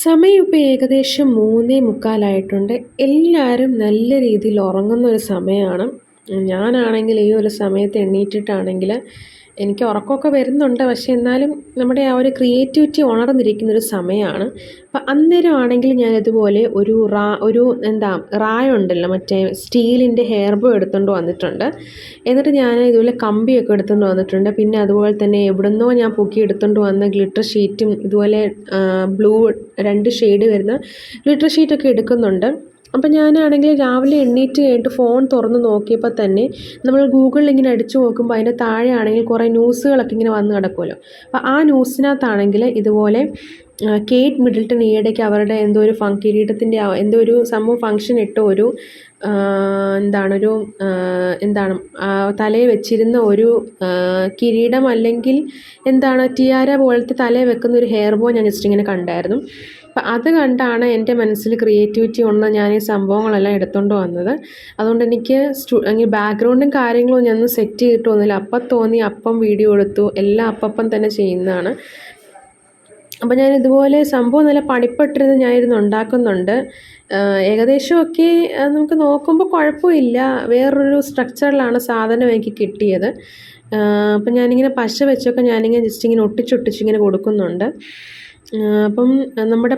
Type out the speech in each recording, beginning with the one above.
സമയം ഇപ്പോൾ ഏകദേശം 3:45 എല്ലാവരും നല്ല രീതിയിൽ ഉറങ്ങുന്ന ഒരു സമയമാണ്. ഞാനാണെങ്കിൽ ഈ ഒരു സമയത്ത് എണീറ്റിട്ടാണെങ്കിൽ എനിക്ക് ഉറക്കമൊക്കെ വരുന്നുണ്ട്. പക്ഷേ എന്നാലും നമ്മുടെ ആ ഒരു ക്രിയേറ്റിവിറ്റി ഉണർന്നിരിക്കുന്നൊരു സമയമാണ്. അപ്പം അന്നേരം ആണെങ്കിൽ ഞാൻ ഇതുപോലെ ഒരു റായ ഉണ്ടല്ലോ, മറ്റേ സ്റ്റീലിൻ്റെ ഹെയർ ബോ എടുത്തുകൊണ്ട് വന്നിട്ടുണ്ട്. എന്നിട്ട് ഞാൻ ഇതുപോലെ കമ്പിയൊക്കെ എടുത്തുകൊണ്ട് വന്നിട്ടുണ്ട്. പിന്നെ അതുപോലെ തന്നെ എവിടുന്നോ ഞാൻ പൊക്കി എടുത്തുകൊണ്ട് വന്ന ഗ്ലിറ്റർ ഷീറ്റും ഇതുപോലെ ബ്ലൂ 2 ഷെയ്ഡ് വരുന്ന ഗ്ലിറ്റർ ഷീറ്റൊക്കെ എടുക്കുന്നുണ്ട്. അപ്പം ഞാനാണെങ്കിൽ രാവിലെ എണീറ്റ് കഴിഞ്ഞിട്ട് ഫോൺ തുറന്ന് നോക്കിയപ്പോൾ തന്നെ നമ്മൾ ഗൂഗിളിൽ ഇങ്ങനെ അടിച്ചു നോക്കുമ്പോൾ അതിൻ്റെ താഴെ ആണെങ്കിൽ കുറേ ന്യൂസുകളൊക്കെ ഇങ്ങനെ വന്ന് കിടക്കുമല്ലോ. അപ്പോൾ ആ ന്യൂസിനകത്താണെങ്കിൽ ഇതുപോലെ കേറ്റ് മിഡിൽട്ടൺ ഈയിടയ്ക്ക് അവരുടെ എന്തോ ഒരു കിരീടത്തിൻ്റെ എന്തോ ഒരു സംഭവം ഫംഗ്ഷൻ ഇട്ട ഒരു എന്താണ് തലയിൽ വെച്ചിരുന്ന ഒരു കിരീടം അല്ലെങ്കിൽ ടിയാര പോലത്തെ തലയിൽ വെക്കുന്ന ഒരു ഹെയർ ബോ ഞാൻ ജസ്റ്റ് ഇങ്ങനെ കണ്ടായിരുന്നു. അപ്പം അത് കണ്ടാണ് എൻ്റെ മനസ്സിൽ ക്രിയേറ്റിവിറ്റി കൊണ്ട് ഞാൻ ഈ സംഭവങ്ങളെല്ലാം എടുത്തുകൊണ്ട് വന്നത്. അതുകൊണ്ട് എനിക്ക് ബാക്ക്ഗ്രൗണ്ടും കാര്യങ്ങളും ഞാനൊന്ന് സെറ്റ് ചെയ്തിട്ട് വന്നില്ല. അപ്പം തോന്നി അപ്പം വീഡിയോ എടുത്തു. എല്ലാം അപ്പം തന്നെ ചെയ്യുന്നതാണ്. അപ്പം ഞാൻ ഇതുപോലെ സംഭവം നല്ല പണിപ്പെട്ടിരുന്ന് ഞാനിരുന്ന് ഉണ്ടാക്കുന്നുണ്ട്. ഏകദേശമൊക്കെ നമുക്ക് നോക്കുമ്പോൾ കുഴപ്പമില്ല. വേറൊരു സ്ട്രക്ചറിലാണ് സാധനം എനിക്ക് കിട്ടിയത്. അപ്പം ഞാനിങ്ങനെ പശ വെച്ചൊക്കെ ഞാനിങ്ങനെ ജസ്റ്റ് ഇങ്ങനെ ഒട്ടിച്ചൊട്ടിച്ചിങ്ങനെ കൊടുക്കുന്നുണ്ട്. അപ്പം നമ്മുടെ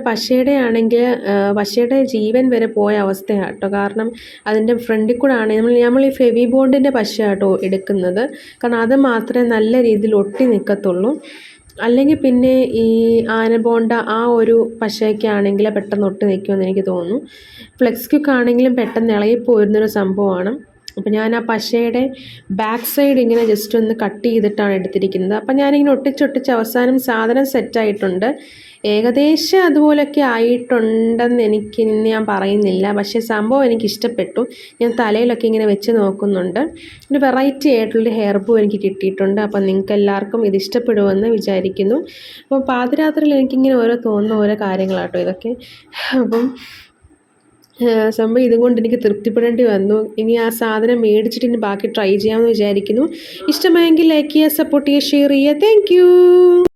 പശയുടെ ജീവൻ വരെ പോയ അവസ്ഥയാണ് കേട്ടോ. കാരണം അതിൻ്റെ ഫ്രണ്ടിൽ കൂടെ ആണ് നമ്മൾ ഈ ഫെവി ബോണ്ടിൻ്റെ പശ കേട്ടോ എടുക്കുന്നത്. കാരണം അത് മാത്രമേ നല്ല രീതിയിൽ ഒട്ടി നിൽക്കത്തുള്ളൂ. അല്ലെങ്കിൽ പിന്നെ ഈ ആനബോണ്ട ആ ഒരു പശയൊക്കെ ആണെങ്കിൽ പെട്ടെന്ന് ഒട്ടി നിൽക്കുമെന്ന് എനിക്ക് തോന്നുന്നു. ഫ്ലെക്സ് ക്വിക്ക് ആണെങ്കിലും പെട്ടെന്ന് ഇളകിപ്പോരുന്നൊരു സംഭവമാണ്. അപ്പോൾ ഞാൻ ആ പശയുടെ ബാക്ക് സൈഡ് ഇങ്ങനെ ജസ്റ്റ് ഒന്ന് കട്ട് ചെയ്തിട്ടാണ് എടുത്തിരിക്കുന്നത്. അപ്പം ഞാനിങ്ങനെ ഒട്ടിച്ചൊട്ടിച്ച് അവസാനം സാധനം സെറ്റായിട്ടുണ്ട്. ഏകദേശം അതുപോലെയൊക്കെ ആയിട്ടുണ്ടെന്ന് ഞാൻ പറയുന്നില്ല. പക്ഷേ സംഭവം എനിക്കിഷ്ടപ്പെട്ടു. ഞാൻ തലയിലൊക്കെ ഇങ്ങനെ വെച്ച് നോക്കുന്നുണ്ട്. ഒരു വെറൈറ്റി ആയിട്ടുള്ളൊരു ഹെയർ ബോ എനിക്ക് കിട്ടിയിട്ടുണ്ട്. അപ്പം നിങ്ങൾക്ക് എല്ലാവർക്കും ഇത് ഇഷ്ടപ്പെടുമെന്ന് വിചാരിക്കുന്നു. അപ്പോൾ പാതിരാത്രിയിൽ എനിക്കിങ്ങനെ തോന്നുന്ന ഓരോ കാര്യങ്ങളാട്ടോ ഇതൊക്കെ. അപ്പം സംഭവം ഇതും കൊണ്ട് എനിക്ക് തൃപ്തിപ്പെടേണ്ടി വന്നു. ഇനി ആ സാധനം മേടിച്ചിട്ട് ഇനി ബാക്കി ട്രൈ ചെയ്യാമെന്ന് വിചാരിക്കുന്നു. ഇഷ്ടമായെങ്കിൽ ലൈക്ക് ചെയ്യുക, സപ്പോർട്ട് ചെയ്യുക, ഷെയർ ചെയ്യുക. Thank you.